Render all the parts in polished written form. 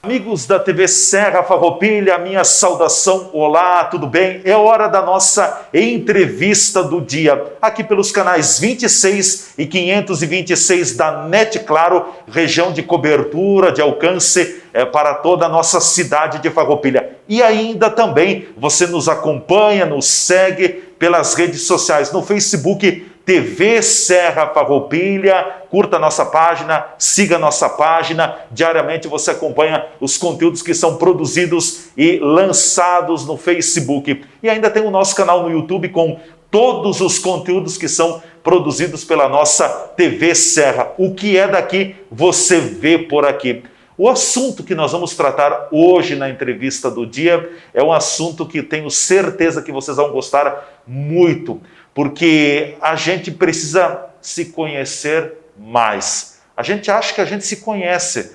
Amigos da TV Serra Farroupilha, minha saudação, olá, tudo bem? É hora da nossa entrevista do dia, aqui pelos canais 26 e 526 da NET Claro, região de cobertura, de alcance para toda a nossa cidade de Farroupilha. E ainda também você nos acompanha, nos segue pelas redes sociais, no Facebook, TV Serra Farroupilha, curta nossa página, siga nossa página, diariamente você acompanha os conteúdos que são produzidos e lançados no Facebook. E ainda tem o nosso canal no YouTube com todos os conteúdos que são produzidos pela nossa TV Serra. O que é daqui, você vê por aqui. O assunto que nós vamos tratar hoje na entrevista do dia é um assunto que tenho certeza que vocês vão gostar muito, porque a gente precisa se conhecer mais. A gente acha que a gente se conhece.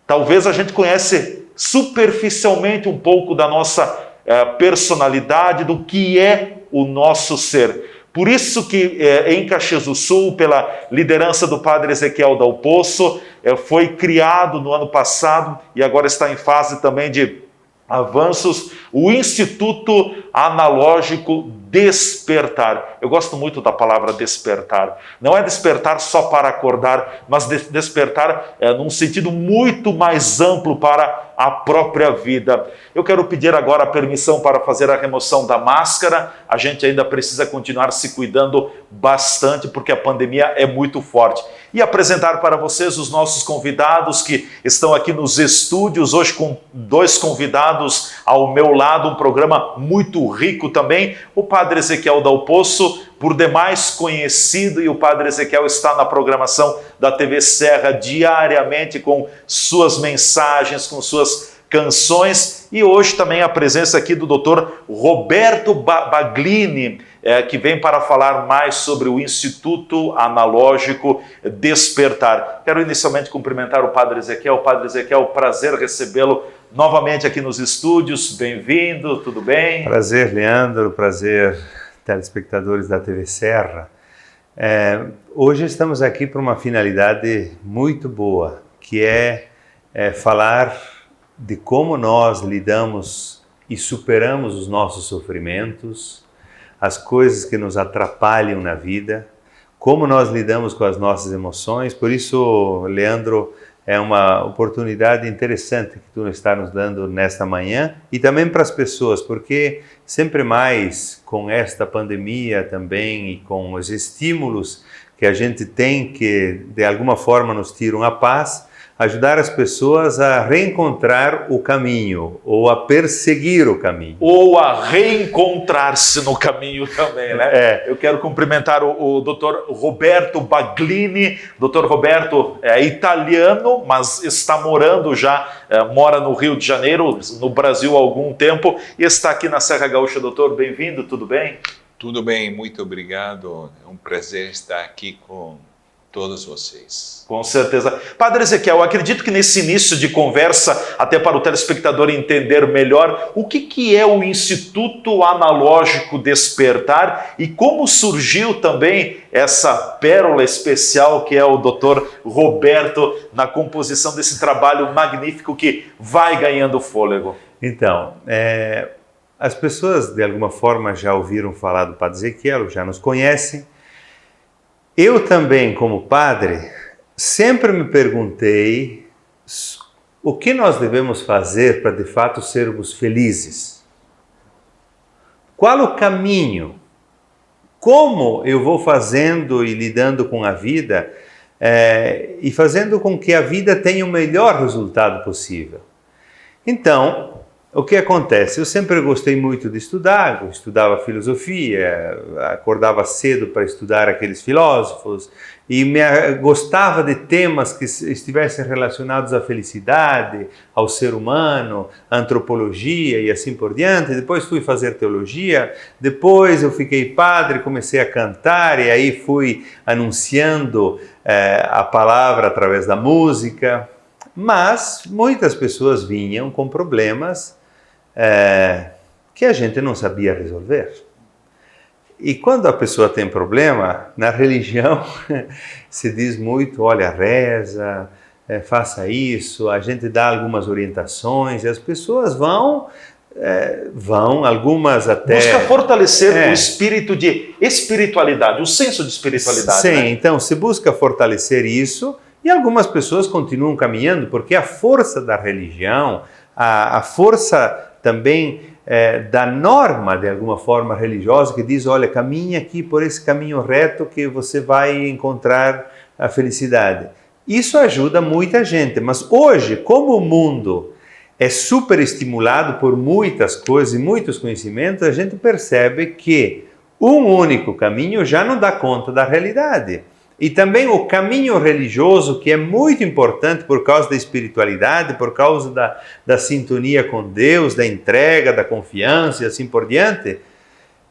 Talvez a gente conhece superficialmente um pouco da nossa personalidade, do que é o nosso ser. Por isso que em Caxias do Sul, pela liderança do Padre Ezequiel Dal Poço, foi criado no ano passado e agora está em fase também de avanços, o Instituto Analógico Despertar. Eu gosto muito da palavra despertar. Não é despertar só para acordar, mas despertar num sentido muito mais amplo para a própria vida. Eu quero pedir agora a permissão para fazer a remoção da máscara. A gente ainda precisa continuar se cuidando bastante, porque a pandemia é muito forte. E apresentar para vocês os nossos convidados que estão aqui nos estúdios, hoje com dois convidados ao meu lado, um programa muito rico também, o Padre Ezequiel Dal Poço, por demais conhecido, e o Padre Ezequiel está na programação da TV Serra diariamente com suas mensagens, com suas canções, e hoje também a presença aqui do Dr. Roberto Baglini, que vem para falar mais sobre o Instituto Analógico Despertar. Quero inicialmente cumprimentar o Padre Ezequiel. Padre Ezequiel, prazer recebê-lo novamente aqui nos estúdios. Bem-vindo, tudo bem? Prazer, Leandro, prazer, telespectadores da TV Serra. Hoje estamos aqui para uma finalidade muito boa, que é falar de como nós lidamos e superamos os nossos sofrimentos, as coisas que nos atrapalham na vida, como nós lidamos com as nossas emoções. Por isso, Leandro, é uma oportunidade interessante que tu está nos dando nesta manhã, e também para as pessoas, porque sempre mais com esta pandemia também e com os estímulos que a gente tem que de alguma forma nos tiram a paz, ajudar as pessoas a reencontrar o caminho, ou a perseguir o caminho. Ou a reencontrar-se no caminho também, né? Eu quero cumprimentar o Dr. Roberto Baglini. Dr. Roberto é italiano, mas está morando já, mora no Rio de Janeiro, no Brasil há algum tempo, e está aqui na Serra Gaúcha. Doutor, bem-vindo, tudo bem? Tudo bem, muito obrigado. É um prazer estar aqui com todos vocês. Com certeza. Padre Ezequiel, eu acredito que nesse início de conversa, até para o telespectador entender melhor, o que é o Instituto Analógico Despertar e como surgiu também essa pérola especial que é o Dr. Roberto na composição desse trabalho magnífico que vai ganhando fôlego. Então, as pessoas de alguma forma já ouviram falar do Padre Ezequiel, já nos conhecem. Eu também, como padre, sempre me perguntei o que nós devemos fazer para de fato sermos felizes. Qual o caminho? Como eu vou fazendo e lidando com a vida e fazendo com que a vida tenha o melhor resultado possível? Então, o que acontece? Eu sempre gostei muito de estudar, eu estudava filosofia, acordava cedo para estudar aqueles filósofos e gostava de temas que estivessem relacionados à felicidade, ao ser humano, à antropologia e assim por diante. Depois fui fazer teologia, depois eu fiquei padre, comecei a cantar e aí fui anunciando a palavra através da música. Mas muitas pessoas vinham com problemas que a gente não sabia resolver. E quando a pessoa tem problema, na religião se diz muito, olha, reza, faça isso, a gente dá algumas orientações e as pessoas vão, algumas até... Busca fortalecer o espírito de espiritualidade, o senso de espiritualidade. Sim, né? Então se busca fortalecer isso e algumas pessoas continuam caminhando porque a força da religião, a força também da norma, de alguma forma religiosa, que diz, olha, caminhe aqui por esse caminho reto que você vai encontrar a felicidade. Isso ajuda muita gente, mas hoje, como o mundo é super estimulado por muitas coisas e muitos conhecimentos, a gente percebe que um único caminho já não dá conta da realidade. E também o caminho religioso, que é muito importante por causa da espiritualidade, por causa da sintonia com Deus, da entrega, da confiança e assim por diante,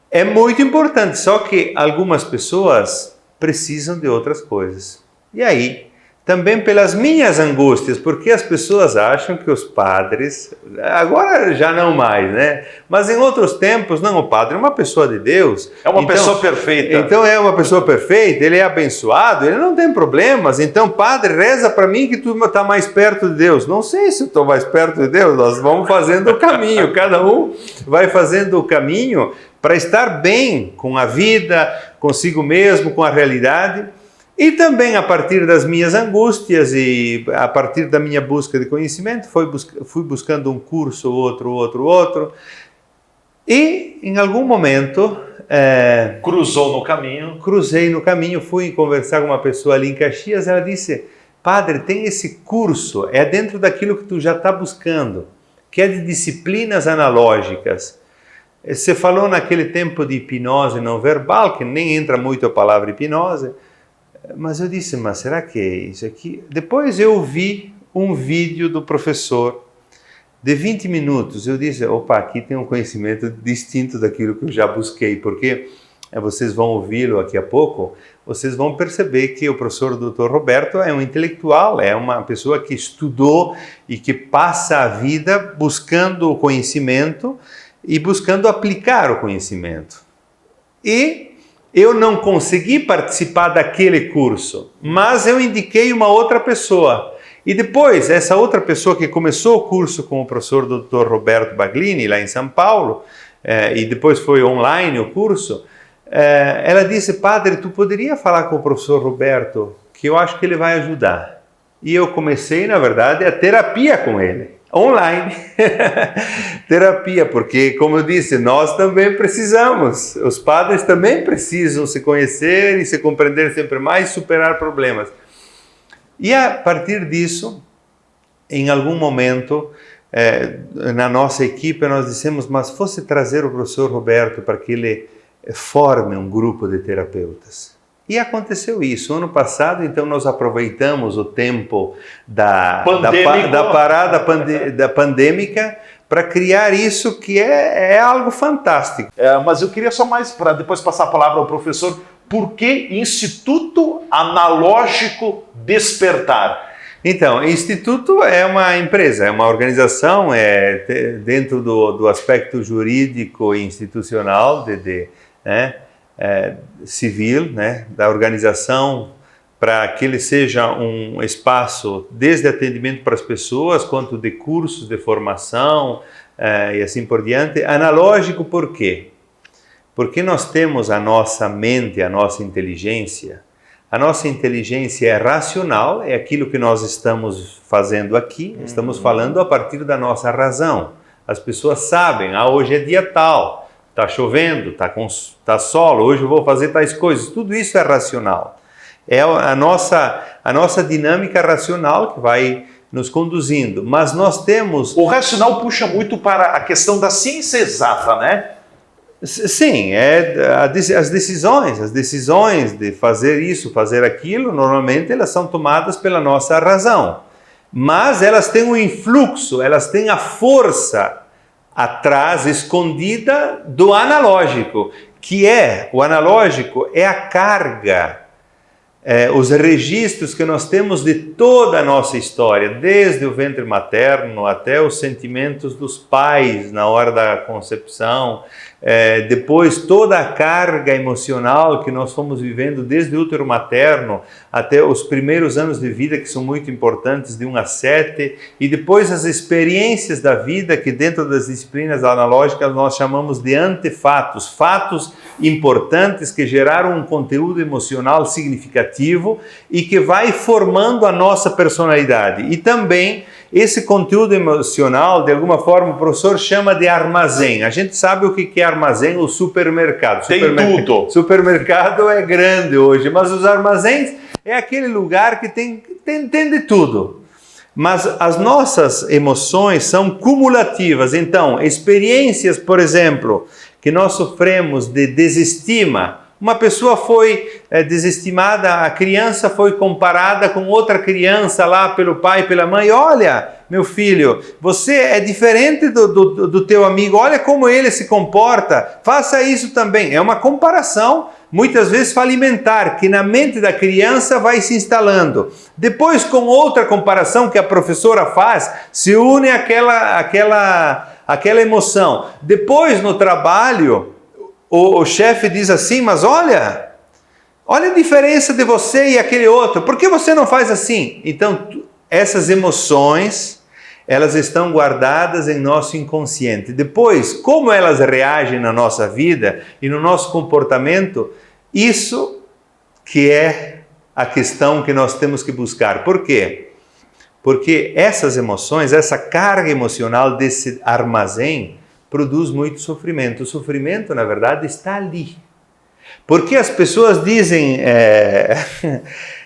é muito importante. Só que algumas pessoas precisam de outras coisas. E aí, também pelas minhas angústias, porque as pessoas acham que os padres, agora já não mais, né? Mas em outros tempos, não, o padre é uma pessoa de Deus. É uma pessoa perfeita. Então é uma pessoa perfeita, ele é abençoado, ele não tem problemas. Então, padre, reza para mim que tu está mais perto de Deus. Não sei se eu estou mais perto de Deus, nós vamos fazendo o caminho, cada um vai fazendo o caminho para estar bem com a vida, consigo mesmo, com a realidade. E também a partir das minhas angústias e a partir da minha busca de conhecimento, fui buscando um curso, outro. E em algum momento... Cruzei no caminho, fui conversar com uma pessoa ali em Caxias, ela disse, padre, tem esse curso, é dentro daquilo que tu já está buscando, que é de disciplinas analógicas. Você falou naquele tempo de hipnose não verbal, que nem entra muito a palavra hipnose, mas eu disse, mas será que é isso aqui? Depois eu vi um vídeo do professor de 20 minutos. Eu disse, opa, aqui tem um conhecimento distinto daquilo que eu já busquei, porque vocês vão ouvi-lo aqui a pouco, vocês vão perceber que o professor Dr. Roberto é um intelectual, é uma pessoa que estudou e que passa a vida buscando o conhecimento e buscando aplicar o conhecimento. E eu não consegui participar daquele curso, mas eu indiquei uma outra pessoa. E depois, essa outra pessoa que começou o curso com o professor Dr. Roberto Baglini, lá em São Paulo, e depois foi online o curso, ela disse, padre, tu poderia falar com o professor Roberto, que eu acho que ele vai ajudar. E eu comecei, na verdade, a terapia com ele. Online, terapia, porque, como eu disse, nós também precisamos, os padres também precisam se conhecer e se compreender sempre mais, superar problemas. E a partir disso, em algum momento, na nossa equipe, nós dissemos, mas fosse trazer o professor Roberto para que ele forme um grupo de terapeutas. E aconteceu isso. Ano passado, então, nós aproveitamos o tempo da parada pandêmica para criar isso, que é algo fantástico. Mas eu queria só mais, para depois passar a palavra ao professor, por que Instituto Analógico Despertar? Então, o Instituto é uma empresa, é uma organização, dentro do aspecto jurídico e institucional, civil, da organização, para que ele seja um espaço desde atendimento para as pessoas, quanto de cursos de formação e assim por diante. Analógico por quê? Porque nós temos a nossa mente, a nossa inteligência. A nossa inteligência é racional, é aquilo que nós estamos fazendo aqui, estamos falando a partir da nossa razão. As pessoas sabem, hoje é dia tal, está chovendo, está sol, hoje eu vou fazer tais coisas. Tudo isso é racional. É a nossa dinâmica racional que vai nos conduzindo. Mas nós temos... O racional puxa muito para a questão da ciência exata, né? Sim, as decisões de fazer isso, fazer aquilo, normalmente elas são tomadas pela nossa razão. Mas elas têm um influxo, elas têm a força atrás, escondida do analógico, o analógico é a carga, os registros que nós temos de toda a nossa história, desde o ventre materno até os sentimentos dos pais na hora da concepção, depois toda a carga emocional que nós fomos vivendo desde o útero materno até os primeiros anos de vida, que são muito importantes, de 1 a 7, e depois as experiências da vida, que dentro das disciplinas analógicas nós chamamos de antefatos, fatos importantes que geraram um conteúdo emocional significativo e que vai formando a nossa personalidade. E também esse conteúdo emocional, de alguma forma, o professor chama de armazém. A gente sabe o que é armazém, o supermercado. Tem tudo. Supermercado é grande hoje, mas os armazéns é aquele lugar que tem de tudo. Mas as nossas emoções são cumulativas. Então, experiências, por exemplo, que nós sofremos de desestima. Uma pessoa foi desestimada, a criança foi comparada com outra criança lá pelo pai e pela mãe. Olha, meu filho, você é diferente do teu amigo, olha como ele se comporta, faça isso também. É uma comparação, muitas vezes falimentar, que na mente da criança vai se instalando. Depois, com outra comparação que a professora faz, se une aquela emoção. Depois, no trabalho, o chefe diz assim, mas olha a diferença de você e aquele outro, por que você não faz assim? Então, essas emoções, elas estão guardadas em nosso inconsciente. Depois, como elas reagem na nossa vida e no nosso comportamento, isso que é a questão que nós temos que buscar. Por quê? Porque essas emoções, essa carga emocional desse armazém, produz muito sofrimento. O sofrimento, na verdade, está ali. Porque as pessoas dizem,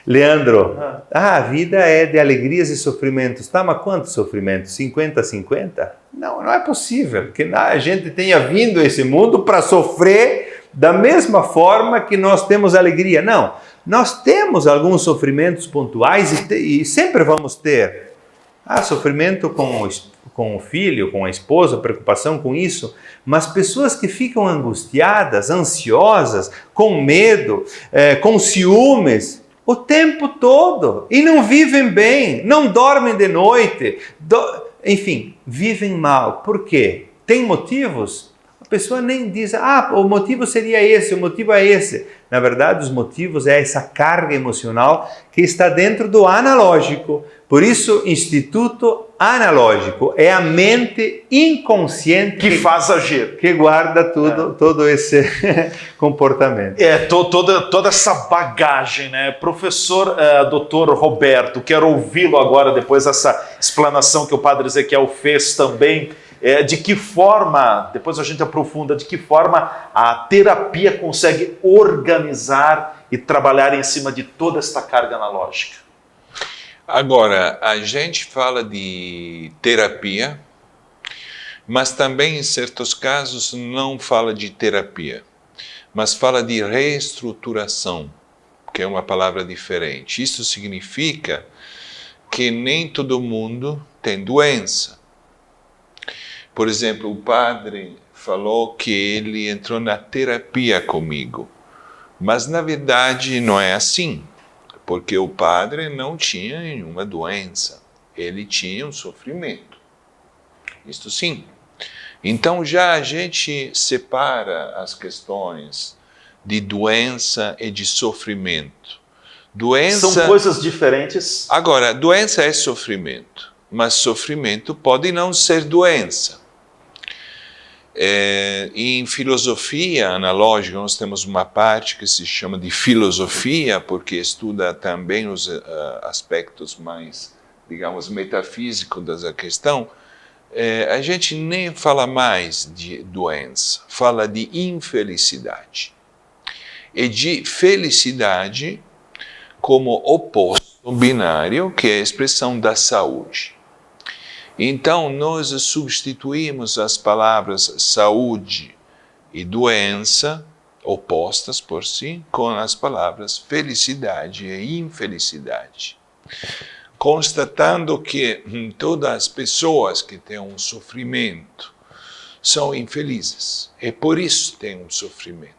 Leandro, a vida é de alegrias e sofrimentos. Tá, mas quantos sofrimentos? 50-50? Não é possível que a gente tenha vindo a esse mundo para sofrer da mesma forma que nós temos alegria. Não, nós temos alguns sofrimentos pontuais e sempre vamos ter. Sofrimento com o filho, com a esposa, preocupação com isso, mas pessoas que ficam angustiadas, ansiosas, com medo, com ciúmes, o tempo todo, e não vivem bem, não dormem de noite, enfim, vivem mal. Por quê? Tem motivos? A pessoa nem diz, o motivo seria esse, o motivo é esse. Na verdade, os motivos é essa carga emocional que está dentro do analógico. Por isso, Instituto Analógico é a mente inconsciente que faz agir, que guarda todo esse comportamento. Toda essa bagagem, né? Professor Dr. Roberto, quero ouvi-lo agora, depois dessa explanação que o Padre Ezequiel fez também. De que forma, depois a gente aprofunda, de que forma a terapia consegue organizar e trabalhar em cima de toda esta carga analógica? Agora, a gente fala de terapia, mas também em certos casos não fala de terapia, mas fala de reestruturação, que é uma palavra diferente. Isso significa que nem todo mundo tem doença. Por exemplo, o padre falou que ele entrou na terapia comigo, mas na verdade não é assim, porque o padre não tinha nenhuma doença, ele tinha um sofrimento, isto sim. Então já a gente separa as questões de doença e de sofrimento. São coisas diferentes. Agora, doença é sofrimento, mas sofrimento pode não ser doença. Em filosofia analógica, nós temos uma parte que se chama de filosofia, porque estuda também os aspectos mais, digamos, metafísicos da questão. A gente nem fala mais de doença, fala de infelicidade. E de felicidade como oposto binário, que é a expressão da saúde. Então, nós substituímos as palavras saúde e doença, opostas por si, com as palavras felicidade e infelicidade. Constatando que todas as pessoas que têm um sofrimento são infelizes, e por isso têm um sofrimento.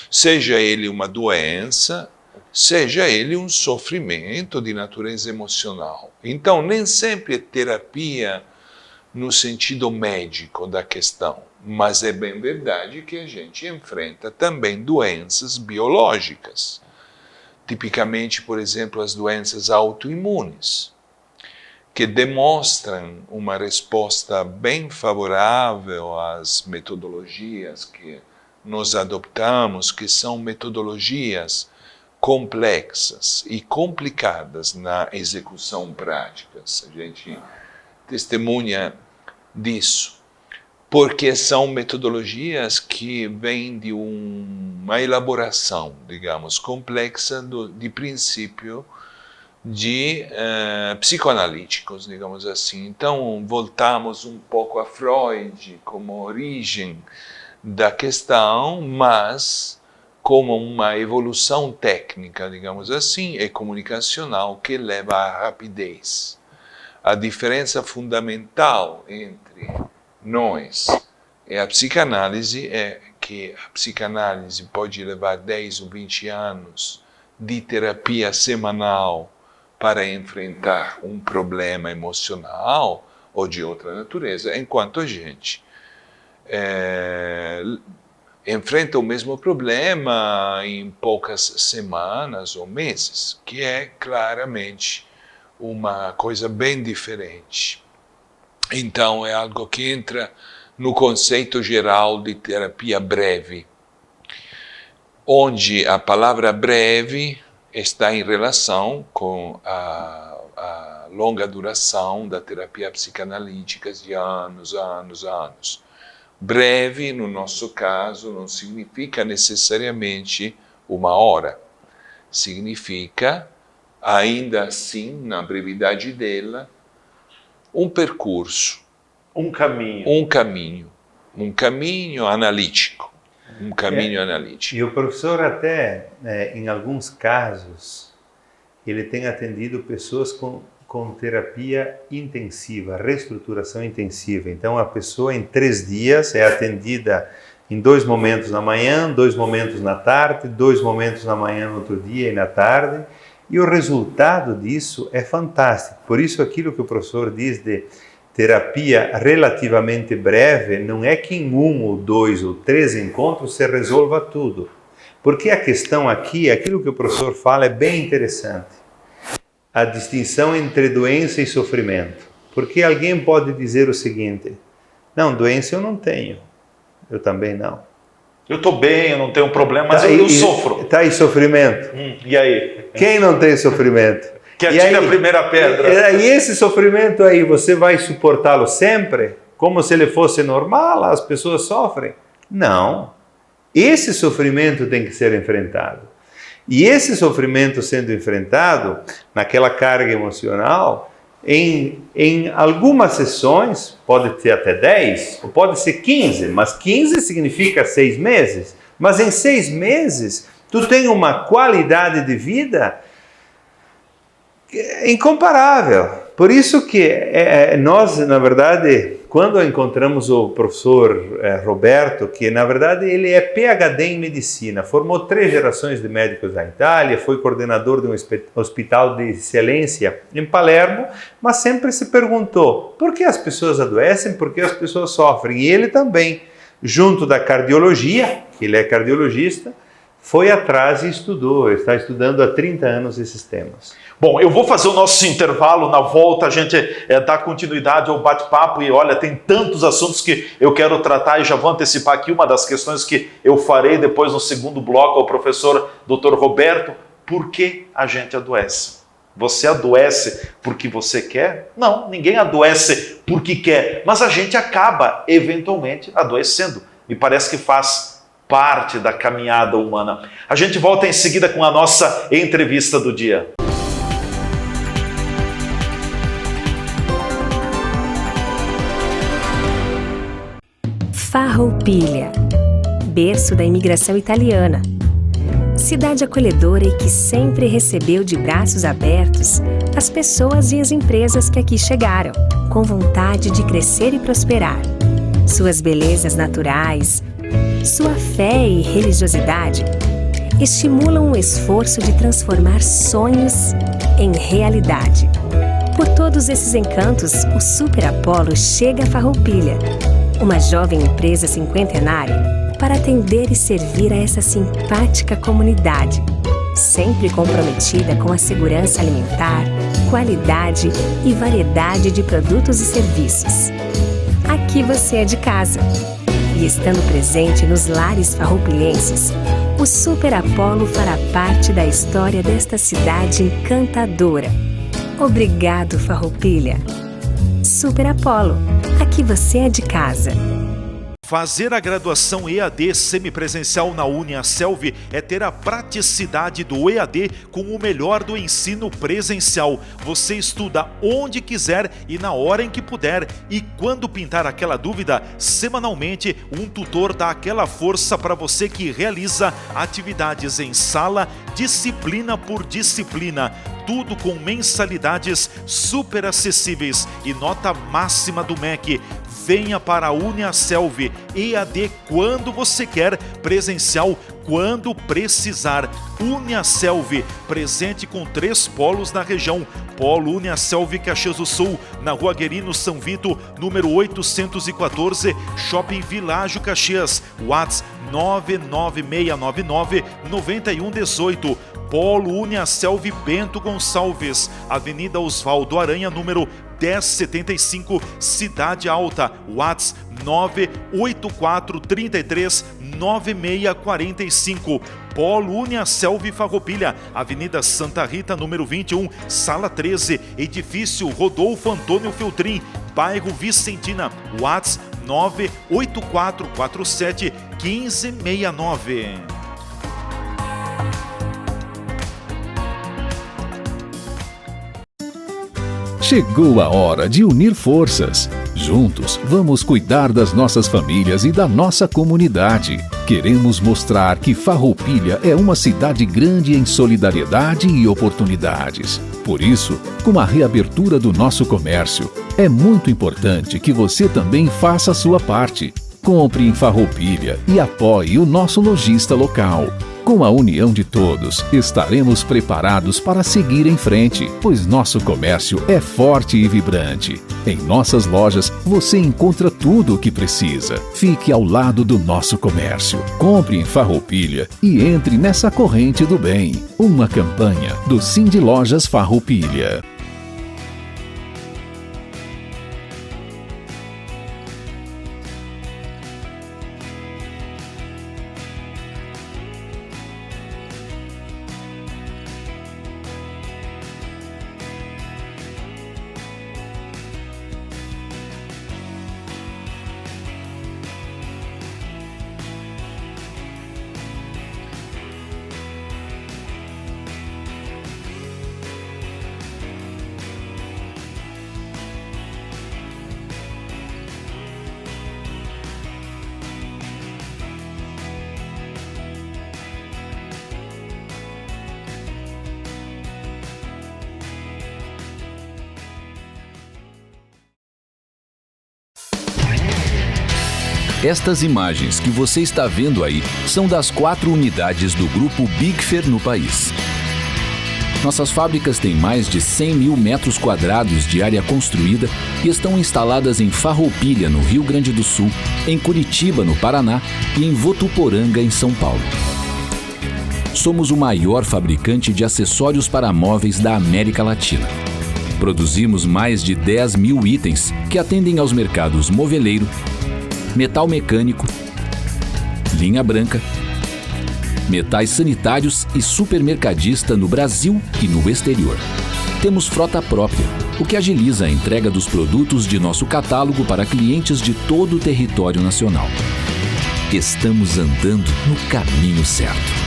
Seja ele uma doença, seja ele um sofrimento de natureza emocional. Então, nem sempre a terapia no sentido médico da questão, mas é bem verdade que a gente enfrenta também doenças biológicas. Tipicamente, por exemplo, as doenças autoimunes, que demonstram uma resposta bem favorável às metodologias que nós adoptamos, que são metodologias complexas e complicadas na execução prática. A gente testemunha disso, porque são metodologias que vêm de uma elaboração, digamos, complexa de princípio de psicoanalíticos, digamos assim. Então, voltamos um pouco a Freud como origem da questão, mas como uma evolução técnica, digamos assim, e comunicacional que leva à rapidez. A diferença fundamental entre nós e a psicanálise é que a psicanálise pode levar 10 ou 20 anos de terapia semanal para enfrentar um problema emocional ou de outra natureza, enquanto a gente enfrenta o mesmo problema em poucas semanas ou meses, que é claramente uma coisa bem diferente. Então, é algo que entra no conceito geral de terapia breve, onde a palavra breve está em relação com a longa duração da terapia psicanalítica de anos. Breve, no nosso caso, não significa necessariamente 1 hora. Significa, ainda assim, na brevidade dela, um percurso. Um caminho. Um caminho analítico. E o professor até, em alguns casos, ele tem atendido pessoas com terapia intensiva, reestruturação intensiva. Então, a pessoa em 3 dias é atendida em 2 momentos na manhã, 2 momentos na tarde, 2 momentos na manhã no outro dia e na tarde. E o resultado disso é fantástico. Por isso, aquilo que o professor diz de terapia relativamente breve, não é que em 1 ou 2 ou 3 encontros se resolva tudo. Porque a questão aqui, aquilo que o professor fala é bem interessante. A distinção entre doença e sofrimento. Porque alguém pode dizer o seguinte: não, doença eu não tenho. Eu também não. Eu estou bem, eu não tenho problema, mas eu sofro. Está aí sofrimento. E aí? Quem não tem sofrimento? Que atire a primeira pedra. E esse sofrimento aí, você vai suportá-lo sempre? Como se ele fosse normal, as pessoas sofrem? Não. Esse sofrimento tem que ser enfrentado. E esse sofrimento sendo enfrentado, naquela carga emocional, em algumas sessões, pode ter até 10, ou pode ser 15, mas 15 significa 6 meses. Mas em 6 meses, tu tem uma qualidade de vida incomparável. Por isso que nós, na verdade, quando encontramos o professor Roberto, que na verdade ele é PhD em medicina, formou 3 gerações de médicos na Itália, foi coordenador de um hospital de excelência em Palermo, mas sempre se perguntou por que as pessoas adoecem, por que as pessoas sofrem. E ele também, junto da cardiologia, que ele é cardiologista, foi atrás e estudou, está estudando há 30 anos esses temas. Bom, eu vou fazer o nosso intervalo, na volta a gente dá continuidade ao bate-papo e olha, tem tantos assuntos que eu quero tratar e já vou antecipar aqui uma das questões que eu farei depois no segundo bloco ao professor Dr. Roberto. Por que a gente adoece? Você adoece porque você quer? Não, ninguém adoece porque quer, mas a gente acaba eventualmente adoecendo. Me parece que faz parte da caminhada humana. A gente volta em seguida com a nossa entrevista do dia. Farroupilha, berço da imigração italiana. Cidade acolhedora e que sempre recebeu de braços abertos as pessoas e as empresas que aqui chegaram, com vontade de crescer e prosperar. Suas belezas naturais, sua fé e religiosidade estimulam o esforço de transformar sonhos em realidade. Por todos esses encantos, o Super Apollo chega a Farroupilha, uma jovem empresa cinquentenária, para atender e servir a essa simpática comunidade, sempre comprometida com a segurança alimentar, qualidade e variedade de produtos e serviços. Aqui você é de casa. E estando presente nos lares farroupilhenses, o Super Apollo fará parte da história desta cidade encantadora. Obrigado, Farroupilha. Super Apollo, aqui você é de casa. Fazer a graduação EAD semipresencial na UniaSelv é ter a praticidade do EAD com o melhor do ensino presencial. Você estuda onde quiser e na hora em que puder. E quando pintar aquela dúvida, semanalmente um tutor dá aquela força para você que realiza atividades em sala, disciplina por disciplina. Tudo com mensalidades super acessíveis e nota máxima do MEC. Venha para a UniaSelv, EAD quando você quer, presencial quando precisar. UniaSelv, presente com 3 polos na região. Polo UniaSelv Caxias do Sul, na Rua Guerino São Vito, número 814, Shopping Világio Caxias, WhatsApp 99699-9118. Polo UniaSelv Bento Gonçalves, Avenida Osvaldo Aranha, número 1075, Cidade Alta, WhatsApp 984339645. Polo UniaSelv Farroupilha, Avenida Santa Rita, número 21, Sala 13, Edifício Rodolfo Antônio Feltrin, bairro Vicentina, WhatsApp 984471569. Chegou a hora de unir forças. Juntos, vamos cuidar das nossas famílias e da nossa comunidade. Queremos mostrar que Farroupilha é uma cidade grande em solidariedade e oportunidades. Por isso, com a reabertura do nosso comércio, é muito importante que você também faça a sua parte. Compre em Farroupilha e apoie o nosso lojista local. Com a união de todos, estaremos preparados para seguir em frente, pois nosso comércio é forte e vibrante. Em nossas lojas, você encontra tudo o que precisa. Fique ao lado do nosso comércio. Compre em Farroupilha e entre nessa corrente do bem. Uma campanha do Cindy Lojas Farroupilha. Estas imagens que você está vendo aí são das 4 unidades do grupo Bigfer no país. Nossas fábricas têm mais de 100 mil metros quadrados de área construída e estão instaladas em Farroupilha, no Rio Grande do Sul, em Curitiba, no Paraná e em Votuporanga, em São Paulo. Somos o maior fabricante de acessórios para móveis da América Latina. Produzimos mais de 10 mil itens que atendem aos mercados moveleiro, metal mecânico, linha branca, metais sanitários e supermercadista no Brasil e no exterior. Temos frota própria, o que agiliza a entrega dos produtos de nosso catálogo para clientes de todo o território nacional. Estamos andando no caminho certo.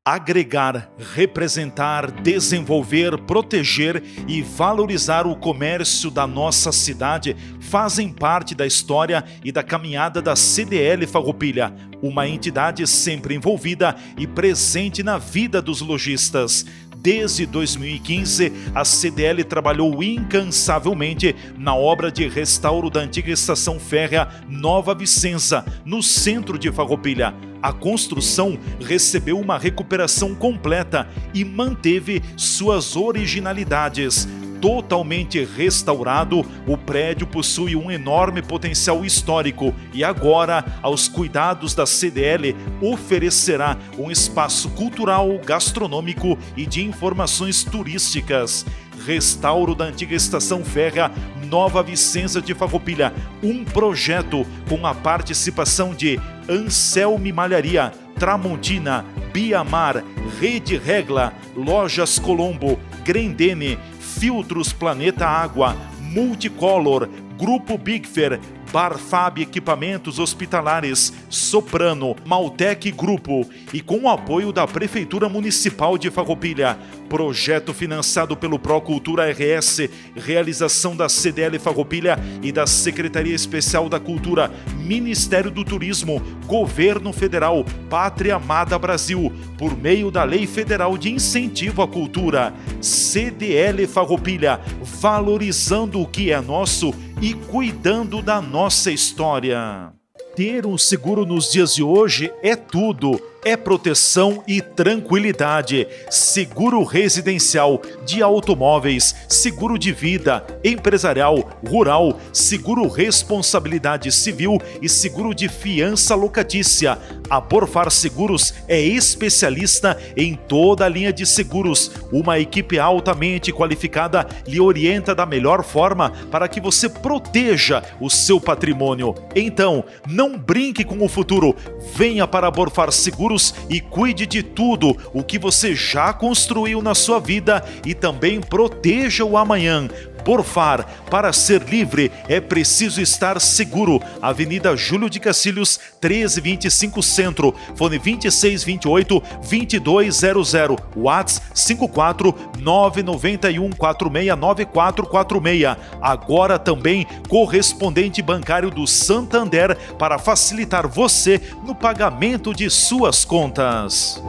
Agregar, representar, desenvolver, proteger e valorizar o comércio da nossa cidade fazem parte da história e da caminhada da CDL Farroupilha, uma entidade sempre envolvida e presente na vida dos lojistas. Desde 2015, a CDL trabalhou incansavelmente na obra de restauro da antiga estação férrea Nova Vicenza, no centro de Farroupilha. A construção recebeu uma recuperação completa e manteve suas originalidades. Totalmente restaurado, o prédio possui um enorme potencial histórico e agora, aos cuidados da CDL, oferecerá um espaço cultural, gastronômico e de informações turísticas. Restauro da antiga estação férrea Nova Vicenza de Farroupilha, um projeto com a participação de Anselme Malharia, Tramontina, Biamar, Rede Regla, Lojas Colombo, Grendene, Filtros Planeta Água, Multicolor, Grupo Bigfer, Barfab Equipamentos Hospitalares, Soprano, Maltec Grupo e com o apoio da Prefeitura Municipal de Farroupilha. Projeto financiado pelo Procultura RS, realização da CDL Farroupilha e da Secretaria Especial da Cultura, Ministério do Turismo, Governo Federal, Pátria Amada Brasil, por meio da Lei Federal de Incentivo à Cultura. CDL Farroupilha, valorizando o que é nosso e cuidando da nossa história. Ter um seguro nos dias de hoje é tudo. É proteção e tranquilidade. Seguro residencial, de automóveis, seguro de vida, empresarial, rural, seguro responsabilidade civil e seguro de fiança locatícia. A Borfar Seguros é especialista em toda a linha de seguros. Uma equipe altamente qualificada lhe orienta da melhor forma para que você proteja o seu patrimônio. Então, não brinque com o futuro. Venha para a Borfar Seguros e cuide de tudo o que você já construiu na sua vida e também proteja o amanhã. Borfar, para ser livre é preciso estar seguro. Avenida Júlio de Cacilhos, 1325 Centro, fone 2628-2200, WhatsApp 54991469446. Agora também correspondente bancário do Santander para facilitar você no pagamento de suas contas.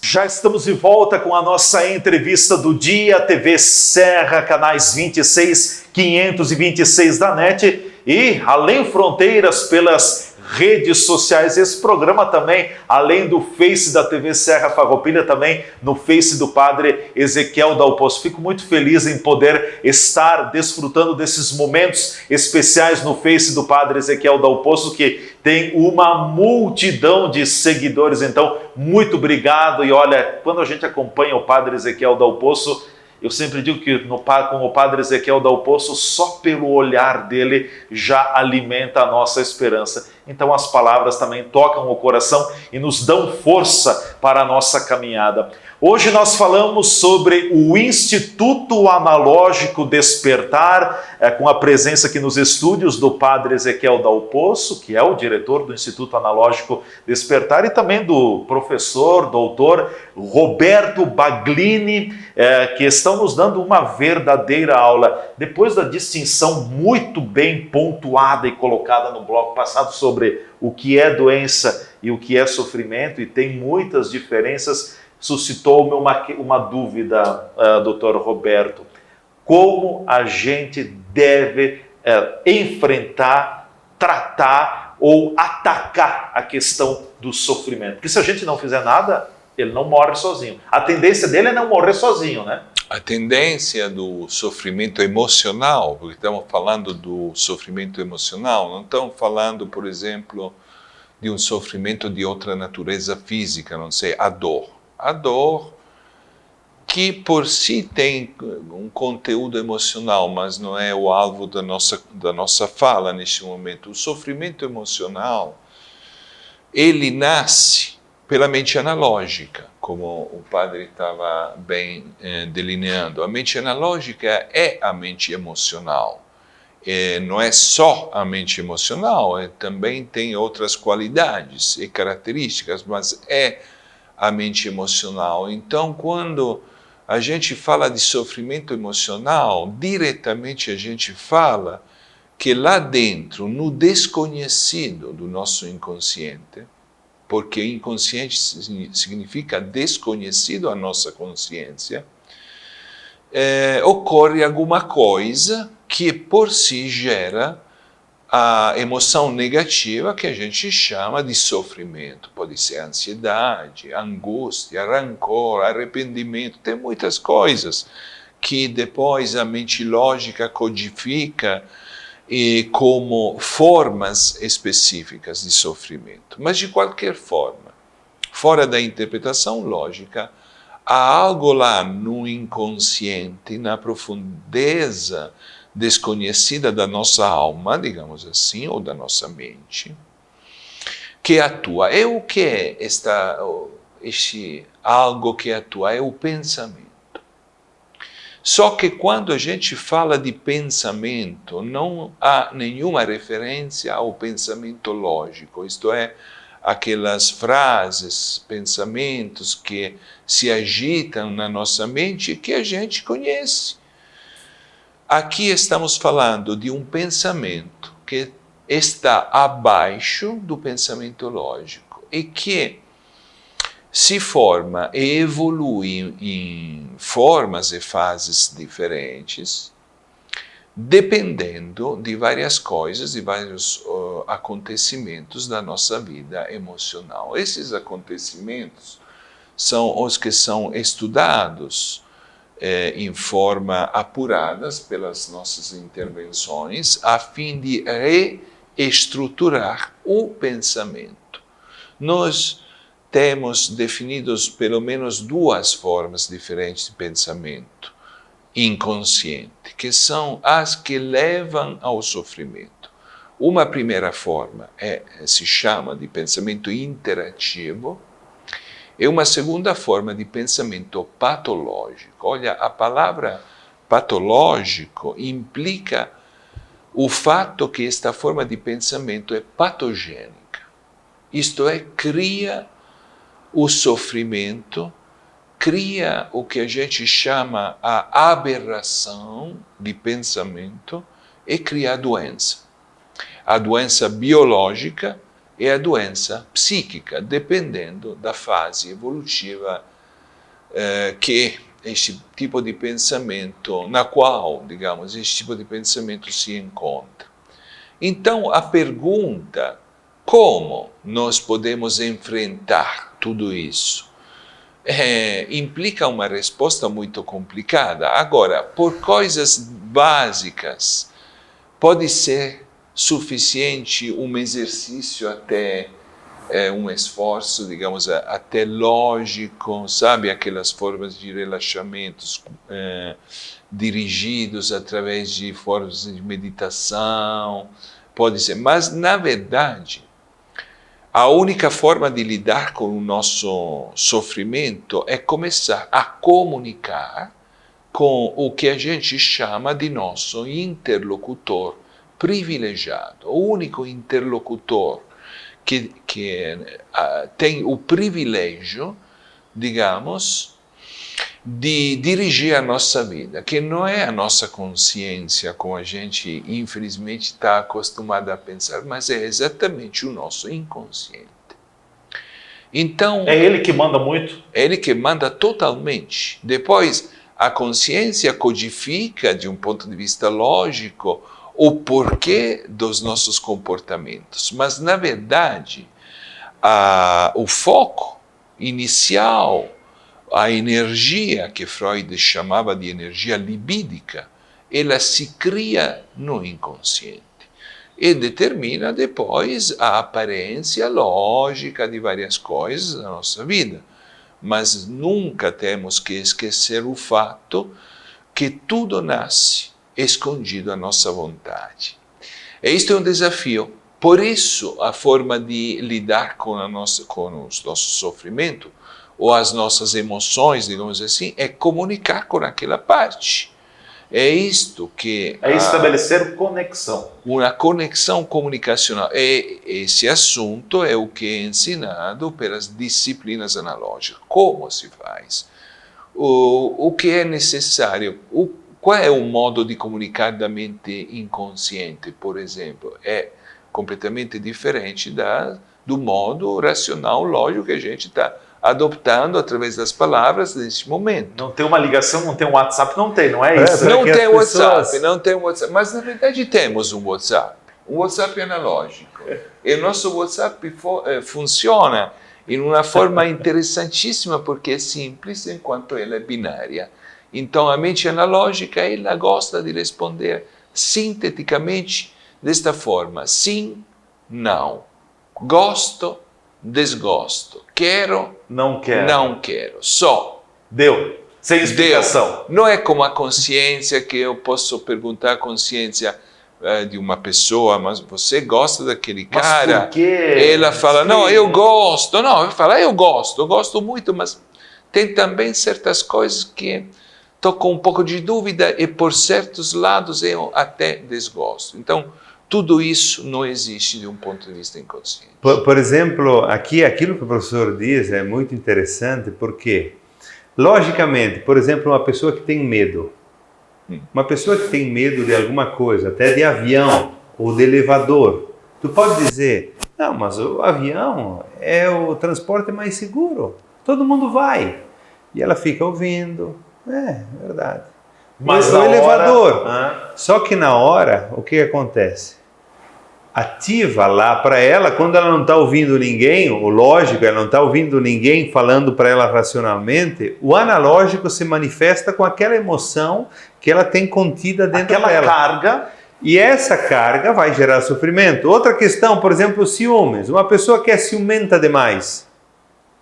Já estamos de volta com a nossa entrevista do dia, TV Serra, canais 26, 526 da NET e Além Fronteiras pelas redes sociais. Esse programa também, além do Face da TV Serra Farroupilha, também no Face do Padre Ezequiel Dal Poço. Fico muito feliz em poder estar desfrutando desses momentos especiais no Face do Padre Ezequiel Dal Poço, que tem uma multidão de seguidores. Então, muito obrigado. E olha, quando a gente acompanha o Padre Ezequiel Dal Poço, eu sempre digo que com o Padre Ezequiel Dal Poço, só pelo olhar dele já alimenta a nossa esperança. Então as palavras também tocam o coração e nos dão força para a nossa caminhada. Hoje nós falamos sobre o Instituto Analógico Despertar, com a presença aqui nos estúdios do Padre Ezequiel Dal Poço, que é o diretor do Instituto Analógico Despertar, e também do professor, doutor Roberto Baglini, que estão nos dando uma verdadeira aula. Depois da distinção muito bem pontuada e colocada no bloco passado sobre o que é doença e o que é sofrimento, e tem muitas diferenças, suscitou-me uma dúvida, doutor Roberto. Como a gente deve enfrentar, tratar ou atacar a questão do sofrimento? Porque se a gente não fizer nada, ele não morre sozinho. A tendência dele é não morrer sozinho, né? A tendência do sofrimento emocional, porque estamos falando do sofrimento emocional, não estamos falando, por exemplo, de um sofrimento de outra natureza física, não sei, a dor. A dor que por si tem um conteúdo emocional, mas não é o alvo da nossa fala neste momento. O sofrimento emocional, ele nasce pela mente analógica, como o padre estava bem delineando. A mente analógica é a mente emocional. Não é só a mente emocional, também tem outras qualidades e características, mas é a mente emocional. Então, quando a gente fala de sofrimento emocional, diretamente a gente fala que lá dentro, no desconhecido do nosso inconsciente, porque inconsciente significa desconhecido à nossa consciência, ocorre alguma coisa que por si gera a emoção negativa que a gente chama de sofrimento. Pode ser ansiedade, angústia, rancor, arrependimento, tem muitas coisas que depois a mente lógica codifica como formas específicas de sofrimento. Mas de qualquer forma, fora da interpretação lógica, há algo lá no inconsciente, na profundeza desconhecida da nossa alma, digamos assim, ou da nossa mente, que atua. É o que é este algo que atua? É o pensamento. Só que quando a gente fala de pensamento, não há nenhuma referência ao pensamento lógico, isto é, aquelas frases, pensamentos que se agitam na nossa mente que a gente conhece. Aqui estamos falando de um pensamento que está abaixo do pensamento lógico e que se forma e evolui em formas e fases diferentes, dependendo de várias coisas, de vários acontecimentos da nossa vida emocional. Esses acontecimentos são os que são estudados em forma apuradas pelas nossas intervenções, a fim de reestruturar o pensamento. Nós temos definidos pelo menos duas formas diferentes de pensamento inconsciente, que são as que levam ao sofrimento. Uma primeira forma se chama de pensamento interativo, e uma segunda forma de pensamento patológico. Olha, a palavra patológico implica o fato que esta forma de pensamento é patogênica. Isto é, cria o sofrimento, cria o que a gente chama a aberração de pensamento e cria a doença. A doença biológica e a doença psíquica, dependendo da fase evolutiva que este tipo de pensamento, na qual, digamos, este tipo de pensamento se encontra. Então, a pergunta, como nós podemos enfrentar tudo isso? Implica uma resposta muito complicada. Agora, por coisas básicas, pode ser suficiente um exercício até um esforço, digamos, até lógico, sabe? Aquelas formas de relaxamentos dirigidos através de formas de meditação, pode ser. Mas, na verdade, a única forma de lidar com o nosso sofrimento é começar a comunicar com o que a gente chama de nosso interlocutor privilegiado, o único interlocutor que tem o privilégio, digamos, de dirigir a nossa vida, que não é a nossa consciência, como a gente infelizmente está acostumado a pensar, mas é exatamente o nosso inconsciente. Então, É ele que manda muito? é ele que manda totalmente. Depois, a consciência codifica, de um ponto de vista lógico, o porquê dos nossos comportamentos. Mas, na verdade, o foco inicial, a energia que Freud chamava de energia libídica, ela se cria no inconsciente e determina depois a aparência lógica de várias coisas da nossa vida. Mas nunca temos que esquecer o fato que tudo nasce escondido à nossa vontade. E isto é um desafio. Por isso, a forma de lidar com o nosso sofrimento ou as nossas emoções, digamos assim, é comunicar com aquela parte. É isto que... É estabelecer conexão. Uma conexão comunicacional. E esse assunto é o que é ensinado pelas disciplinas analógicas. Como se faz? O que é necessário? Qual é o modo de comunicar da mente inconsciente, por exemplo? É completamente diferente do modo racional, lógico que a gente está adoptando através das palavras neste momento. Não tem uma ligação, não tem um WhatsApp, não tem, não é isso? Não tem WhatsApp, não tem WhatsApp, mas na verdade temos um WhatsApp analógico. E o nosso WhatsApp funciona em uma forma interessantíssima porque é simples enquanto ela é binária. Então a mente analógica ela gosta de responder sinteticamente desta forma: sim, não, gosto, desgosto, quero, não quero, não quero, só. Deu, sem explicação. Deu. Não é como a consciência que eu posso perguntar à consciência de uma pessoa, mas você gosta daquele cara? Mas por quê? Ela fala, sim, não, eu gosto. Não, eu falo, eu gosto muito, mas tem também certas coisas que estou com um pouco de dúvida e por certos lados eu até desgosto. Então, tudo isso não existe de um ponto de vista inconsciente. Por exemplo, aqui aquilo que o professor diz é muito interessante porque, logicamente, por exemplo, uma pessoa que tem medo, uma pessoa que tem medo de alguma coisa, até de avião ou de elevador, tu pode dizer, não, mas o avião é o transporte mais seguro, todo mundo vai. E ela fica ouvindo, é verdade. Mas o elevador, só que na hora, o que acontece? Ativa lá para ela, quando ela não está ouvindo ninguém, o lógico, ela não está ouvindo ninguém falando para ela racionalmente, o analógico se manifesta com aquela emoção que ela tem contida dentro dela. Aquela carga. E essa carga vai gerar sofrimento. Outra questão, por exemplo, ciúmes. Uma pessoa que é ciumenta demais.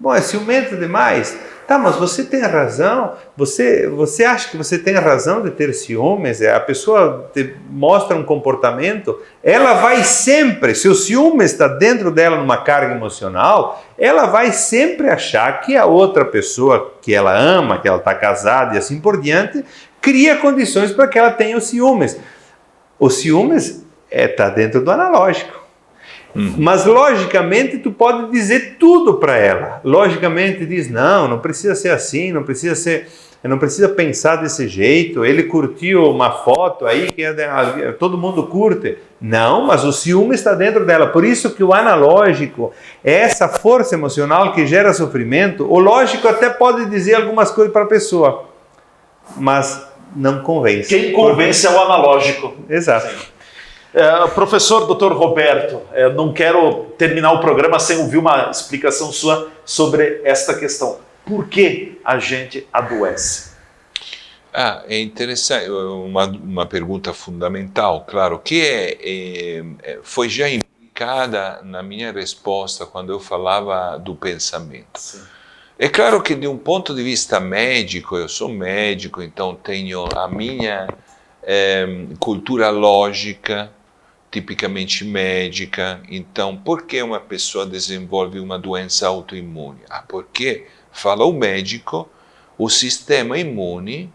Bom, é ciumenta demais. Tá, mas você tem razão, você acha que você tem a razão de ter ciúmes, a pessoa te mostra um comportamento, ela vai sempre, se o ciúme está dentro dela numa carga emocional, ela vai sempre achar que a outra pessoa que ela ama, que ela está casada e assim por diante, cria condições para que ela tenha os ciúmes. Os ciúmes está dentro do analógico. Mas logicamente tu pode dizer tudo para ela. Logicamente diz, não precisa ser assim, não precisa pensar desse jeito. Ele curtiu uma foto aí que todo mundo curte. Não, mas o ciúme está dentro dela. Por isso que o analógico é essa força emocional que gera sofrimento. O lógico até pode dizer algumas coisas para a pessoa, mas não convence. Quem convence é o analógico. Exato. Sim. Professor Dr. Roberto, não quero terminar o programa sem ouvir uma explicação sua sobre esta questão. Por que a gente adoece? É interessante, uma pergunta fundamental, claro, que foi já implicada na minha resposta quando eu falava do pensamento. Sim. É claro que de um ponto de vista médico, eu sou médico, então tenho a minha cultura lógica, tipicamente médica. Então, por que uma pessoa desenvolve uma doença autoimune? Porque, fala o médico, o sistema imune,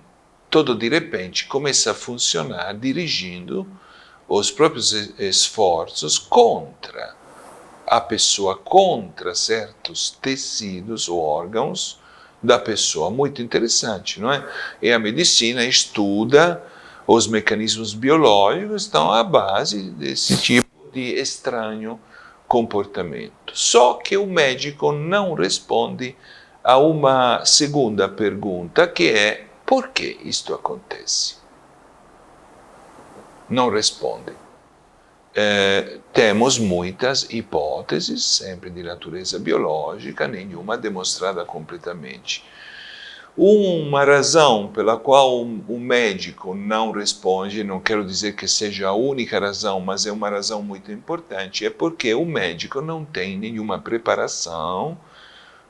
todo de repente, começa a funcionar dirigindo os próprios esforços contra a pessoa, contra certos tecidos ou órgãos da pessoa. Muito interessante, não é? E a medicina estuda os mecanismos biológicos, estão à base desse tipo de estranho comportamento. Só que o médico não responde a uma segunda pergunta, que é: por que isto acontece? Não responde. Temos muitas hipóteses, sempre de natureza biológica, nenhuma demonstrada completamente. Uma razão pela qual o médico não responde, não quero dizer que seja a única razão, mas é uma razão muito importante, é porque o médico não tem nenhuma preparação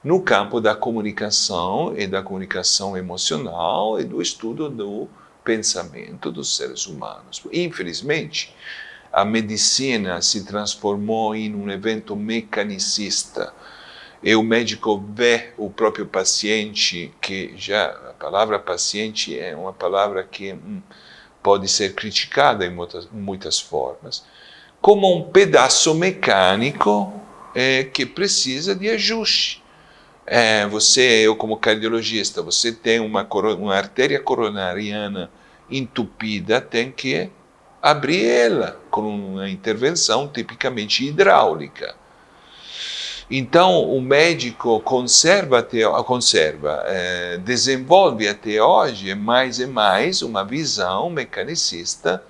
no campo da comunicação e da comunicação emocional e do estudo do pensamento dos seres humanos. Infelizmente, a medicina se transformou em um evento mecanicista. E o médico vê o próprio paciente, que já a palavra paciente é uma palavra que pode ser criticada em muitas formas, como um pedaço mecânico que precisa de ajuste. Eu como cardiologista, você tem uma artéria coronariana entupida, tem que abrir ela com uma intervenção tipicamente hidráulica. Então, o médico desenvolve até hoje mais e mais uma visão mecanicista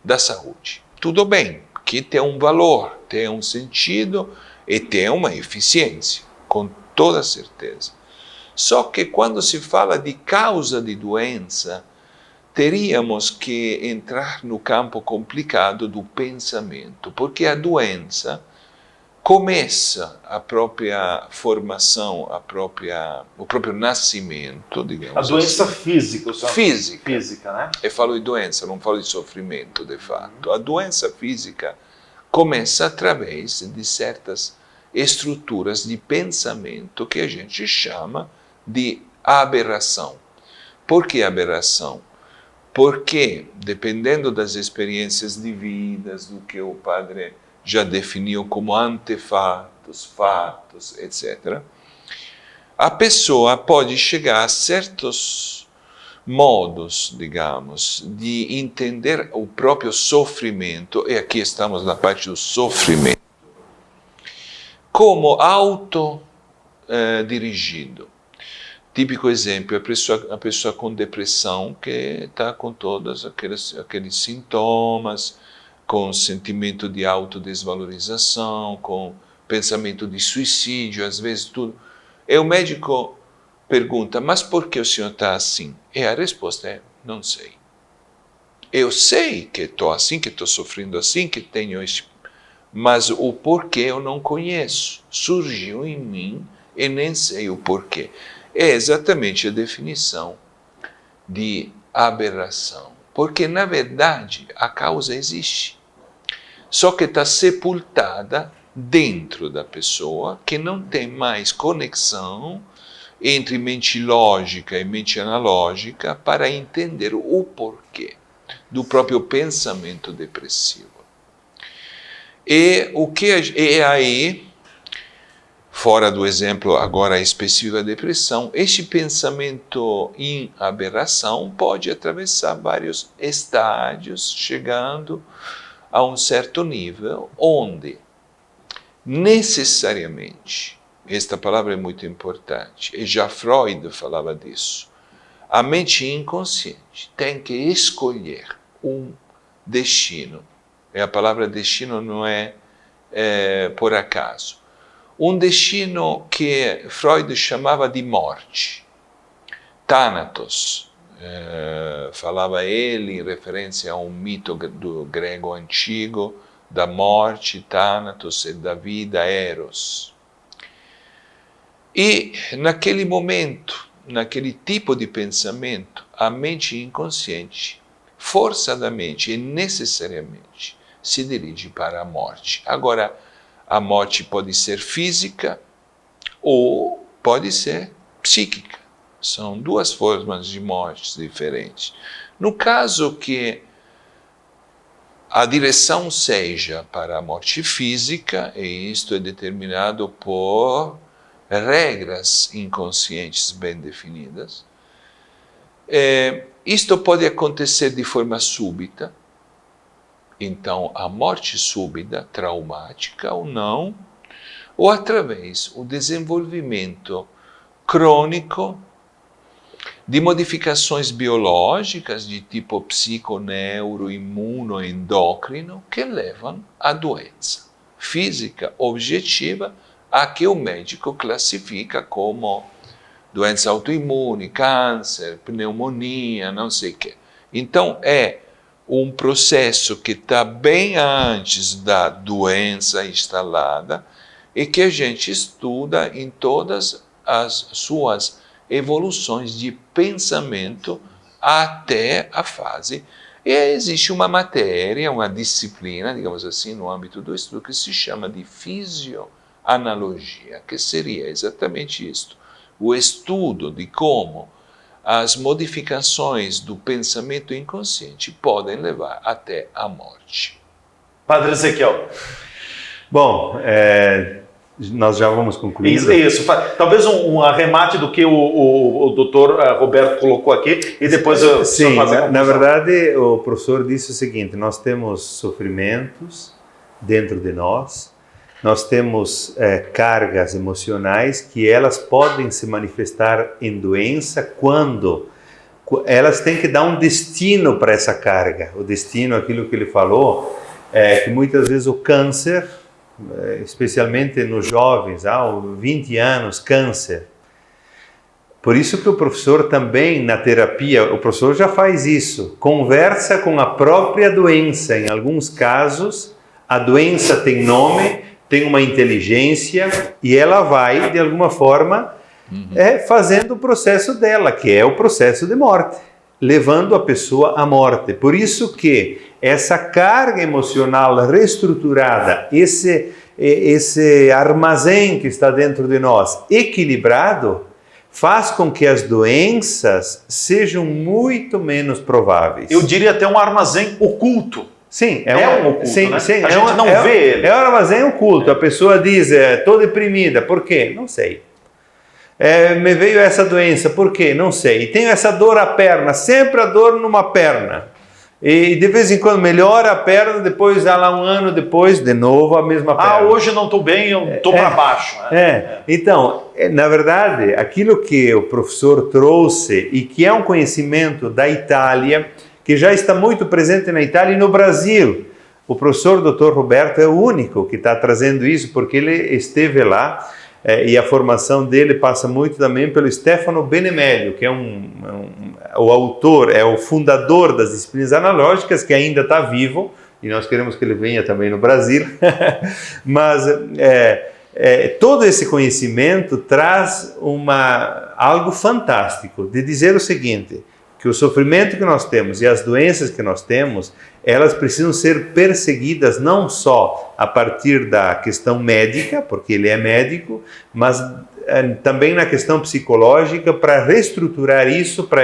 da saúde. Tudo bem, que tem um valor, tem um sentido e tem uma eficiência, com toda certeza. Só que quando se fala de causa de doença, teríamos que entrar no campo complicado do pensamento, porque a doença começa a própria formação, o próprio nascimento, digamos A doença assim. física, Física, né? Eu falo de doença, não falo de sofrimento, de fato. A doença física começa através de certas estruturas de pensamento que a gente chama de aberração. Por que aberração? Porque, dependendo das experiências de vidas, do que o padre já definiu como antefatos, fatos, etc., a pessoa pode chegar a certos modos, digamos, de entender o próprio sofrimento, e aqui estamos na parte do sofrimento, como auto-dirigido. Típico exemplo, a pessoa com depressão que está com todos aqueles sintomas, com sentimento de autodesvalorização, com pensamento de suicídio, às vezes tudo. E o médico pergunta, mas por que o senhor está assim? E a resposta é, não sei. Eu sei que estou assim, que estou sofrendo assim, que tenho esse... Mas o porquê eu não conheço. Surgiu em mim e nem sei o porquê. É exatamente a definição de aberração. Porque, na verdade, a causa existe. Só que está sepultada dentro da pessoa, que não tem mais conexão entre mente lógica e mente analógica para entender o porquê do próprio pensamento depressivo. E aí, fora do exemplo agora específico da depressão, este pensamento em aberração pode atravessar vários estágios, chegando a um certo nível onde necessariamente, esta palavra é muito importante, e já Freud falava disso, a mente inconsciente tem que escolher um destino. E a palavra destino não é por acaso. Um destino que Freud chamava de morte. Thanatos, falava ele em referência a um mito do grego antigo, da morte, Thanatos, e da vida, Eros. E naquele momento, naquele tipo de pensamento, a mente inconsciente, forçadamente e necessariamente, se dirige para a morte. Agora, a morte pode ser física ou pode ser psíquica. São duas formas de mortes diferentes. No caso que a direção seja para a morte física, e isto é determinado por regras inconscientes bem definidas, isto pode acontecer de forma súbita. Então, a morte súbita, traumática ou não, ou através do desenvolvimento crônico de modificações biológicas de tipo psiconeuroimunoendócrino que levam à doença física objetiva, a que o médico classifica como doença autoimune, câncer, pneumonia, não sei o quê. Então, é um processo que está bem antes da doença instalada e que a gente estuda em todas as suas evoluções de pensamento até a fase. E existe uma matéria, uma disciplina, digamos assim, no âmbito do estudo, que se chama de fisioanalogia, que seria exatamente isto, o estudo de como as modificações do pensamento inconsciente podem levar até a morte. Padre Ezequiel. Bom, Nós já vamos concluir. Isso. Talvez um arremate do que o doutor Roberto colocou aqui e depois eu Sim, na verdade, o professor disse o seguinte: nós temos sofrimentos dentro de nós, nós temos cargas emocionais que elas podem se manifestar em doença quando elas têm que dar um destino para essa carga. O destino, aquilo que ele falou, é que muitas vezes o câncer, especialmente nos jovens, aos 20 anos, câncer. Por isso que o professor também, na terapia, o professor já faz isso, conversa com a própria doença. Em alguns casos, a doença tem nome, tem uma inteligência e ela vai, de alguma forma, fazendo o processo dela, que é o processo de morte, levando a pessoa à morte. Por isso que essa carga emocional reestruturada, esse armazém que está dentro de nós, equilibrado, faz com que as doenças sejam muito menos prováveis. Eu diria até um armazém oculto. Sim, um oculto, sim, né? Sim, a gente não vê ele. É um armazém oculto. A pessoa diz, estou deprimida. Por quê? Não sei. Me veio essa doença. Por quê? Não sei. E tenho essa dor à perna, sempre a dor numa perna. E de vez em quando melhora a perna, depois, lá um ano depois, de novo a mesma perna. Hoje não estou bem, eu estou para baixo. Então, na verdade, aquilo que o professor trouxe e que é um conhecimento da Itália, que já está muito presente na Itália e no Brasil. O professor Dr. Roberto é o único que está trazendo isso, porque ele esteve lá e a formação dele passa muito também pelo Stefano Benemelio, que é o autor, é o fundador das disciplinas analógicas, que ainda está vivo, e nós queremos que ele venha também no Brasil. Mas todo esse conhecimento traz algo fantástico, de dizer o seguinte: que o sofrimento que nós temos e as doenças que nós temos, elas precisam ser perseguidas não só a partir da questão médica, porque ele é médico, mas também na questão psicológica, para reestruturar isso, para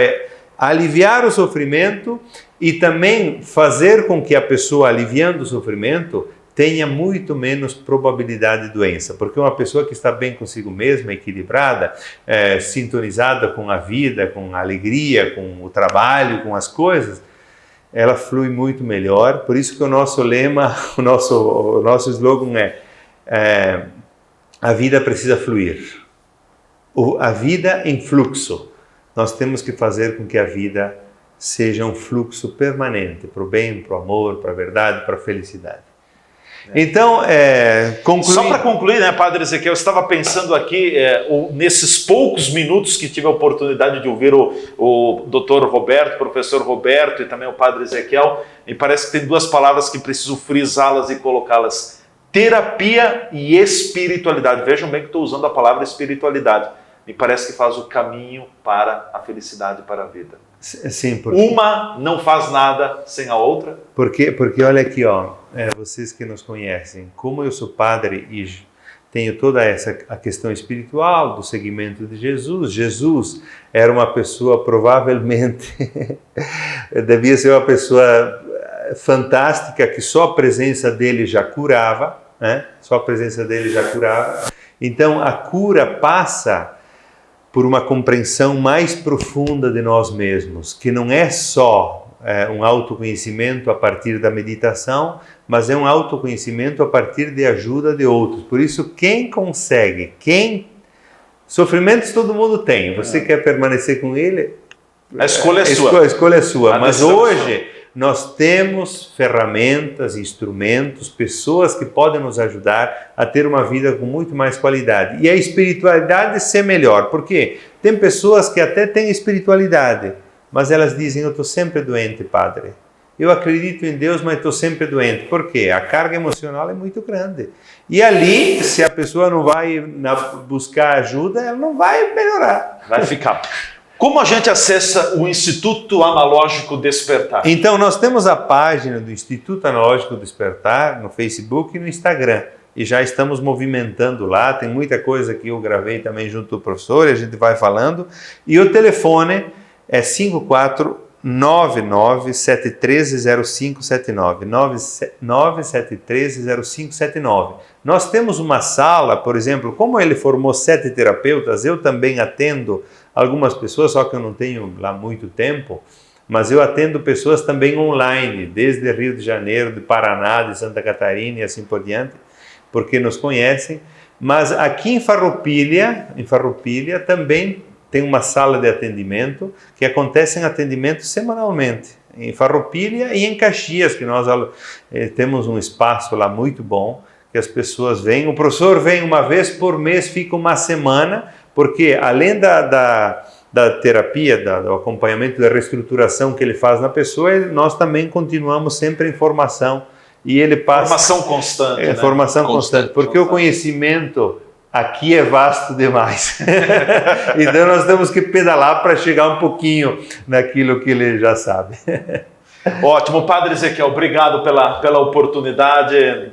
aliviar o sofrimento e também fazer com que a pessoa, aliviando o sofrimento, tenha muito menos probabilidade de doença, porque uma pessoa que está bem consigo mesma, equilibrada, sintonizada com a vida, com a alegria, com o trabalho, com as coisas, ela flui muito melhor. Por isso que o nosso lema, o nosso slogan é a vida precisa fluir. A vida em fluxo. Nós temos que fazer com que a vida seja um fluxo permanente, para o bem, para o amor, para a verdade, para a felicidade. Então, só para concluir, né, Padre Ezequiel, eu estava pensando aqui, nesses poucos minutos que tive a oportunidade de ouvir o Dr. Roberto, o professor Roberto e também o Padre Ezequiel, me parece que tem duas palavras que preciso frisá-las e colocá-las: terapia e espiritualidade. Vejam bem que estou usando a palavra espiritualidade. Me parece que faz o caminho para a felicidade, para a vida. Sim, porque... Uma não faz nada sem a outra. Porque olha aqui, vocês que nos conhecem, como eu sou padre e tenho toda a questão espiritual do seguimento de Jesus. Jesus era uma pessoa, provavelmente, devia ser uma pessoa fantástica, que só a presença dele já curava, né? Só a presença dele já curava. Então a cura passa por uma compreensão mais profunda de nós mesmos, que não é só um autoconhecimento a partir da meditação, mas é um autoconhecimento a partir de ajuda de outros. Por isso, sofrimentos todo mundo tem. Você quer permanecer com ele? A escolha é sua. A escolha é sua. Mas hoje nós temos ferramentas, instrumentos, pessoas que podem nos ajudar a ter uma vida com muito mais qualidade. E a espiritualidade ser melhor. Por quê? Tem pessoas que até têm espiritualidade, mas elas dizem: eu estou sempre doente, padre. Eu acredito em Deus, mas estou sempre doente. Por quê? A carga emocional é muito grande. E ali, se a pessoa não vai buscar ajuda, ela não vai melhorar. Vai ficar. Como a gente acessa o Instituto Analógico Despertar? Então, nós temos a página do Instituto Analógico Despertar no Facebook e no Instagram. E já estamos movimentando lá, tem muita coisa que eu gravei também junto do professor e a gente vai falando. E o telefone é 54 997130579, 997130579. Nós temos uma sala, por exemplo, como ele formou 7 terapeutas, eu também atendo algumas pessoas, só que eu não tenho lá muito tempo, mas eu atendo pessoas também online, desde Rio de Janeiro, de Paraná, de Santa Catarina e assim por diante, porque nos conhecem. Mas aqui em Farroupilha também tem uma sala de atendimento que acontecem atendimentos semanalmente. Em Farroupilha e em Caxias, que nós temos um espaço lá muito bom, que as pessoas vêm. O professor vem uma vez por mês, fica uma semana, porque além da terapia, do acompanhamento da reestruturação que ele faz na pessoa, nós também continuamos sempre em formação. E ele passa... Formação constante, né? Formação constante, porque o conhecimento aqui é vasto demais. Então nós temos que pedalar para chegar um pouquinho naquilo que ele já sabe. Ótimo, Padre Ezequiel, obrigado pela oportunidade.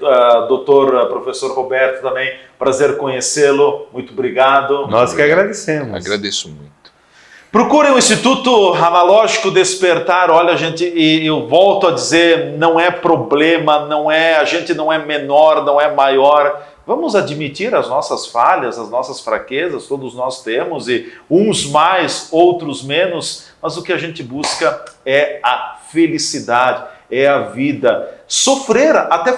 Doutor, professor Roberto também, prazer conhecê-lo, muito obrigado. Nós que agradecemos. Agradeço muito. Procurem o Instituto Analógico Despertar. Olha, gente, e eu volto a dizer, não é problema, a gente não é menor, não é maior. Vamos admitir as nossas falhas, as nossas fraquezas, todos nós temos, e uns mais, outros menos, mas o que a gente busca é a felicidade, é a vida. Sofrer até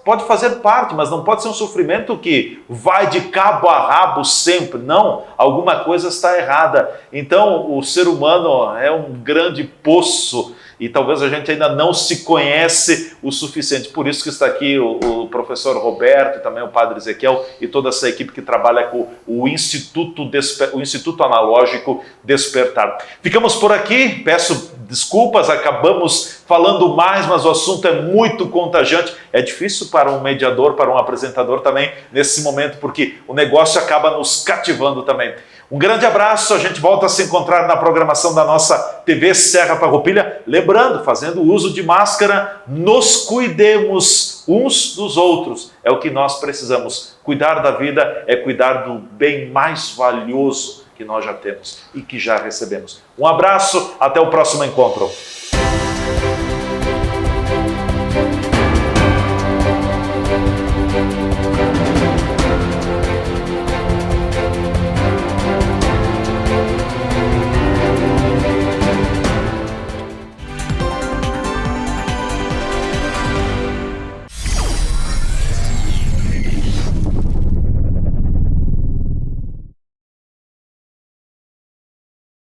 pode fazer parte, mas não pode ser um sofrimento que vai de cabo a rabo sempre. Não, alguma coisa está errada. Então, o ser humano é um grande poço e talvez a gente ainda não se conhece o suficiente. Por isso que está aqui o professor Roberto, também o Padre Ezequiel e toda essa equipe que trabalha com o Instituto Analógico Despertar. Ficamos por aqui, peço desculpas, acabamos falando mais, mas o assunto é muito contagiante. É difícil para um mediador, para um apresentador também, nesse momento, porque o negócio acaba nos cativando também. Um grande abraço, a gente volta a se encontrar na programação da nossa TV Serra Farroupilha. Lembrando, fazendo uso de máscara, nos cuidemos uns dos outros. É o que nós precisamos. Cuidar da vida é cuidar do bem mais valioso que nós já temos e que já recebemos. Um abraço, até o próximo encontro.